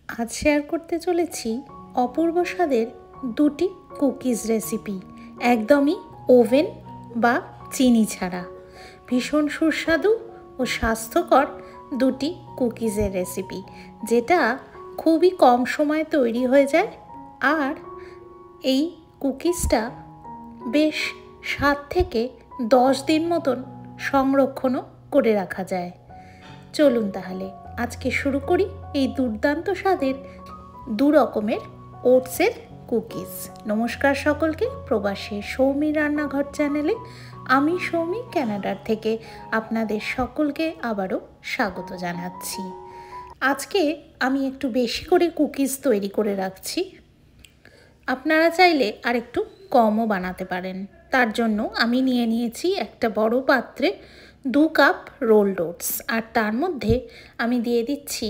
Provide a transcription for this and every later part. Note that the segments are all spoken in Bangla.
আজ শেয়ার করতে চলেছি অপূর্ব স্বাদের দুটি কুকিজ রেসিপি, একদমই ওভেন বা চিনি ছাড়া। ভীষণ সুস্বাদু ও স্বাস্থ্যকর দুটি কুকিজের রেসিপি, যেটা খুবই কম সময়ে তৈরি হয়ে যায়। আর এই কুকিজটা বেশ 7 থেকে 10 দিন মতন সংরক্ষণও করে রাখা যায়। চলুন তাহলে আজকে শুরু করি এই দুর্দান্ত স্বাদের দু রকমের ওটসের কুকিজ। নমস্কার সকলকে, প্রবাসী সৌমি রান্নাঘর চ্যানেলে আমি সৌমি কানাডার থেকে আপনাদের সকলকে আবারও স্বাগত জানাচ্ছি। আজকে আমি একটু বেশি করে কুকিজ তৈরি করে রাখছি। আপনারা চাইলে আর একটু কমও বানাতে পারেন। তার জন্য আমি নিয়ে নিয়েছি একটা বড় পাত্রে 2 কাপ রোলড ওটস, আর তার মধ্যে আমি দিয়ে দিচ্ছি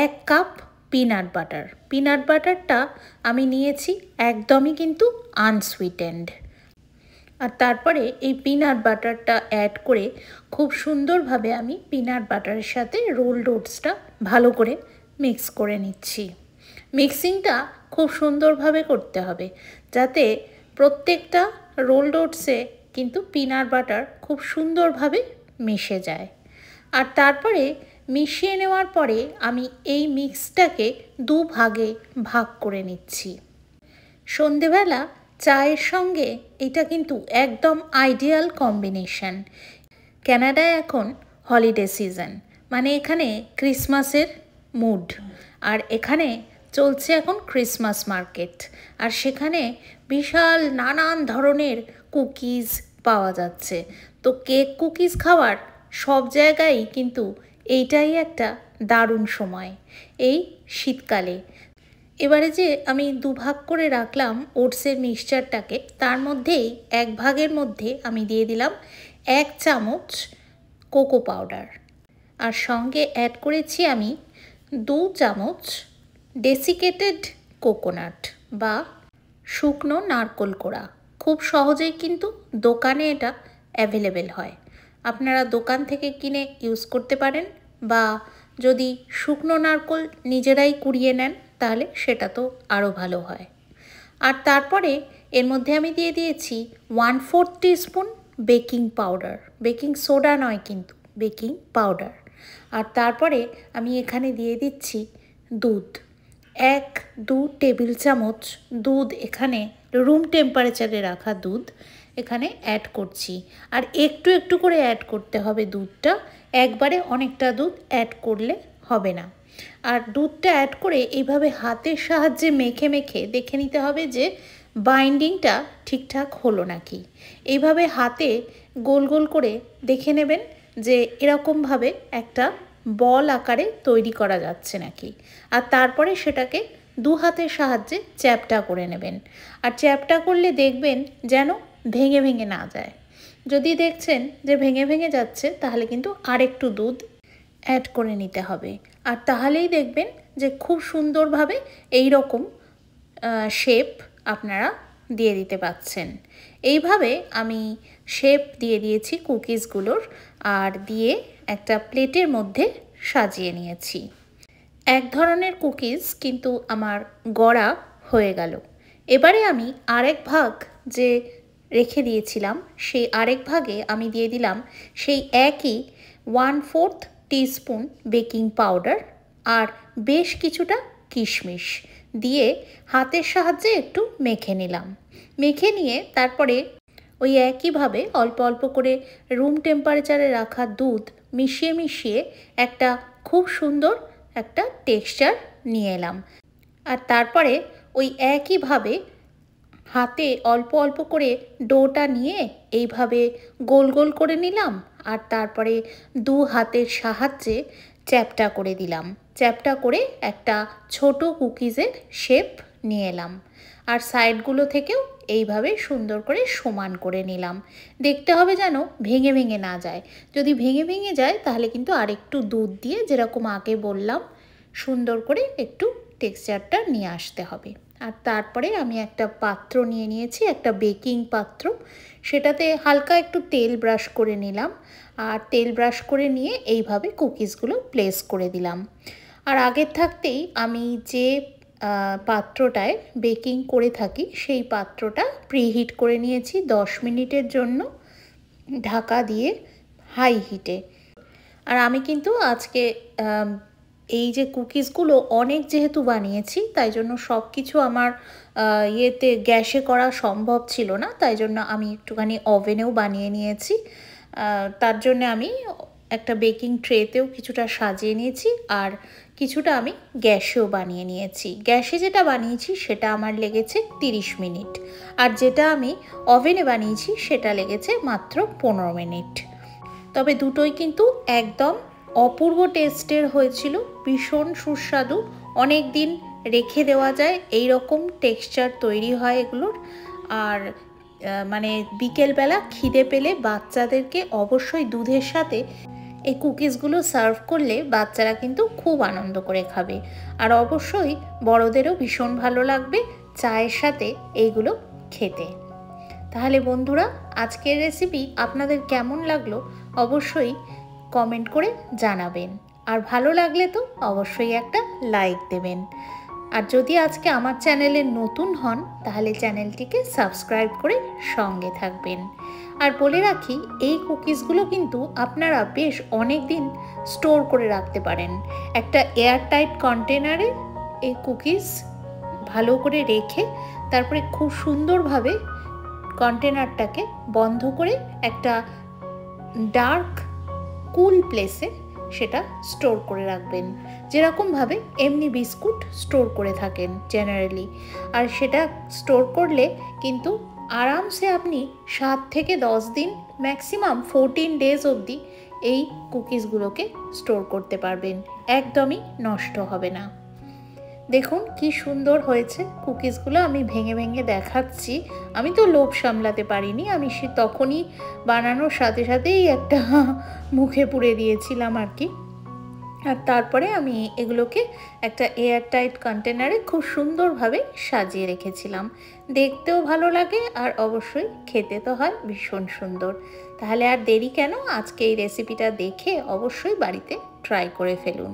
1 কাপ পিনাট বাটার। পিনাট বাটারটা আমি নিয়েছি একদমই কিন্তু আনসুইটেন্ড। আর তারপরে এই পিনাট বাটারটা অ্যাড করে খুব সুন্দরভাবে আমি পিনাট বাটারের সাথে রোলড ওটসটা ভালো করে মিক্স করে নিচ্ছি। মিক্সিংটা খুব সুন্দরভাবে করতে হবে, যাতে প্রত্যেকটা রোলড ওটসে কিন্তু পিনাট বাটার খুব সুন্দরভাবে মিশে যায়। আর তারপরে মিশিয়ে নেওয়ার পরে আমি এই মিক্সটাকে 2 ভাগে ভাগ করে নিচ্ছি। সন্ধেবেলা চায়ের সঙ্গে এটা কিন্তু একদম আইডিয়াল কম্বিনেশন। কানাডায় এখন হলিডে সিজন, মানে এখানে ক্রিসমাসের মুড, আর এখানে চলছে এখন ক্রিসমাস মার্কেট। আর সেখানে বিশাল নানান ধরনের কুকিজ পাওয়া যাচ্ছে। তো কেক কুকিজ খাওয়ার সব জায়গায় কিন্তু এইটাই একটা দারুণ সময় এই শীতকালে। এবারে যে আমি 2 ভাগ করে রাখলাম ওটসের মিক্সচারটাকে, তার মধ্যেই 1 ভাগের মধ্যে আমি দিয়ে দিলাম 1 চামচ কোকো পাউডার, আর সঙ্গে অ্যাড করেছি আমি 2 চামচ ডেসিকেটেড কোকোনাট বা শুকনো নারকোল কোড়া। খুব সহজেই কিন্তু দোকানে এটা অ্যাভেলেবেল হয়। আপনারা দোকান থেকে কিনে ইউজ করতে পারেন, বা যদি শুকনো নারকোল নিজেরাই কুড়িয়ে নেন তাহলে সেটা তো আরও ভালো হয়। আর তারপরে এর মধ্যে আমি দিয়ে দিয়েছি 1/4 teaspoon baking powder, baking soda নয় কিন্তু বেকিং পাউডার। আর তারপরে আমি এখানে দিয়ে দিচ্ছি দুধ, 1-2 টেবিল চামচ দুধ, এখানে রুম টেম্পারেচারে রাখা দুধ এখানে অ্যাড করছি। আর একটু একটু করে অ্যাড করতে হবে দুধটা, একবারে অনেকটা দুধ অ্যাড করলে হবে না। আর দুধটা অ্যাড করে এইভাবে হাতের সাহায্যে মেখে মেখে দেখে নিতে হবে যে বাইন্ডিংটা ঠিকঠাক হলো নাকি। এইভাবে হাতে গোল গোল করে দেখে নেবেন যে এরকমভাবে একটা বল আকারে তৈরি করা যাচ্ছে নাকি। আর তারপরে সেটাকে 2 হাতের সাহায্যে চ্যাপটা করে নেবেন। আর চ্যাপটা করলে দেখবেন যেন ভেঙে ভেঙে না যায়। যদি দেখছেন যে ভেঙে ভেঙে যাচ্ছে, তাহলে কিন্তু আরেকটু দুধ অ্যাড করে নিতে হবে। আর তাহলেই দেখবেন যে খুব সুন্দরভাবে এই রকম শেপ আপনারা দিয়ে দিতে পারছেন। এইভাবে আমি শেপ দিয়ে দিয়েছি কুকিজগুলোর, আর দিয়ে একটা প্লেটের মধ্যে সাজিয়ে নিয়েছি। এক ধরনের কুকিজ কিন্তু আমার গড়া হয়ে গেল। এবারে আমি আরেক ভাগ যে রেখে দিয়েছিলাম, সেই আরেক ভাগে আমি দিয়ে দিলাম সেই একই 1/4 টিস্পুন বেকিং পাউডার আর বেশ কিছুটা কিশমিশ দিয়ে হাতের সাহায্যে একটু মেখে নিলাম। মেখে নিয়ে তারপরে ওই একইভাবে অল্প অল্প করে রুম টেম্পারেচারে রাখা দুধ মিশিয়ে মিশিয়ে একটা খুব সুন্দর একটা টেক্সচার নিয়ে এলাম। আর তারপরে ওই একইভাবে হাতে অল্প অল্প করে ডোটা নিয়ে এইভাবে গোল গোল করে নিলাম। আর তারপরে 2 হাতের সাহায্যে চ্যাপটা করে দিলাম। চ্যাপটা করে একটা ছোট কুকিজের শেপ নিয়ে এলাম। আর সাইডগুলো থেকেও এইভাবে সুন্দর করে সমান করে নিলাম। দেখতে হবে যেন ভেঙে ভেঙে না যায়। যদি ভেঙে ভেঙে যায় তাহলে কিন্তু আরেকটু দুধ দিয়ে, যেরকম আগে বললাম, সুন্দর করে একটু টেক্সচারটা নিয়ে আসতে হবে। আর তারপরে আমি একটা পাত্র নিয়ে নিয়েছি, একটা বেকিং পাত্র। সেটাতে হালকা একটু তেল ব্রাশ করে নিলাম। আর তেল ব্রাশ করে নিয়ে এইভাবে কুকিজগুলো প্লেস করে দিলাম। আর আগের থাকতেই আমি যে পাত্রটায় বেকিং করে থাকি সেই পাত্রটা প্রিহিট করে নিয়েছি 10 মিনিটের জন্য ঢাকা দিয়ে হাই হিটে। আর আমি কিন্তু আজকে এই যে কুকিজগুলো অনেক যেহেতু বানিয়েছি তাই জন্য সব কিছু আমার ইয়েতে গ্যাসে করা সম্ভব ছিল না, তাই জন্য আমি একটুখানি ওভেনেও বানিয়ে নিয়েছি। তার জন্য আমি একটা বেকিং ট্রেতেও কিছুটা সাজিয়ে নিয়েছি আর কিছুটা আমি গ্যাসেও বানিয়ে নিয়েছি। গ্যাসে যেটা বানিয়েছি সেটা আমার লেগেছে 30 মিনিট আর যেটা আমি ওভেনে বানিয়েছি সেটা লেগেছে মাত্র 15 মিনিট। তবে দুটোই কিন্তু একদম অপূর্ব টেস্টের হয়েছিল, ভীষণ সুস্বাদু। অনেক দিন রেখে দেওয়া যায়, এই রকম টেক্সচার তৈরি হয় এগুলোর। আর মানে বিকেলবেলা খিদে পেলে বাচ্চাদেরকে অবশ্যই দুধের সাথে এই কুকিজগুলো সার্ভ করলে বাচ্চারা কিন্তু খুব আনন্দ করে খাবে। আর অবশ্যই বড়দেরও ভীষণ ভালো লাগবে চায়ের সাথে এইগুলো খেতে। তাহলে বন্ধুরা, আজকের রেসিপি আপনাদের কেমন লাগলো অবশ্যই কমেন্ট করে জানাবেন। আর ভালো লাগলে তো অবশ্যই একটা লাইক দেবেন। আর যদি আজকে আমার চ্যানেলে নতুন হন তাহলে চ্যানেলটিকে সাবস্ক্রাইব করে সঙ্গে থাকবেন। আর বলে রাখি, এই কুকিজগুলো কিন্তু আপনারা বেশ অনেক দিন স্টোর করে রাখতে পারেন। একটা এয়ারটাইট কন্টেনারে এই কুকিজ ভালো করে রেখে তারপরে খুব সুন্দরভাবে কন্টেনারটাকে বন্ধ করে একটা ডার্ক কুল প্লেসে সেটা স্টোর করে রাখবেন, যেরকমভাবে এমনি বিস্কুট স্টোর করে থাকেন জেনারেলি। আর সেটা স্টোর করলে কিন্তু আরামসে আপনি 7 থেকে 10 দিন, ম্যাক্সিমাম 14 ডেজ অবধি এই কুকিজগুলোকে স্টোর করতে পারবেন, একদমই নষ্ট হবে না। দেখুন কি সুন্দর হয়েছে কুকিজগুলো, আমি ভেঙে ভেঙে দেখাচ্ছি। আমি তো লোভ সামলাতে পারিনি, আমি সে তখনই বানানোর সাথে সাথেই একটা মুখে পুরে দিয়েছিলাম আর কি। আর তারপরে আমি এগুলোকে একটা এয়ারটাইট কন্টেনারে খুব সুন্দরভাবে সাজিয়ে রেখেছিলাম। দেখতেও ভালো লাগে আর অবশ্যই খেতে তো হয় ভীষণ সুন্দর। তাহলে আর দেরি কেন, আজকে এই রেসিপিটা দেখে অবশ্যই বাড়িতে ট্রাই করে ফেলুন।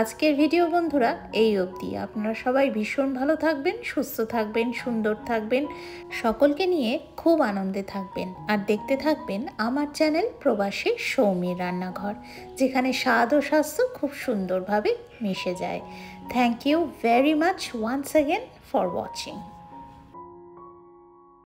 আজকের ভিডিও বন্ধুরা এই অবধি। আপনারা সবাই ভীষণ ভালো থাকবেন, সুস্থ থাকবেন, সুন্দর থাকবেন, সকলকে নিয়ে খুব আনন্দে থাকবেন। আর দেখতে থাকবেন আমার চ্যানেল প্রবাসী সৌমির রান্নাঘর, যেখানে স্বাদ ও স্বাস্থ্য খুব সুন্দরভাবে মিশে যায়। Thank you very much once again for watching.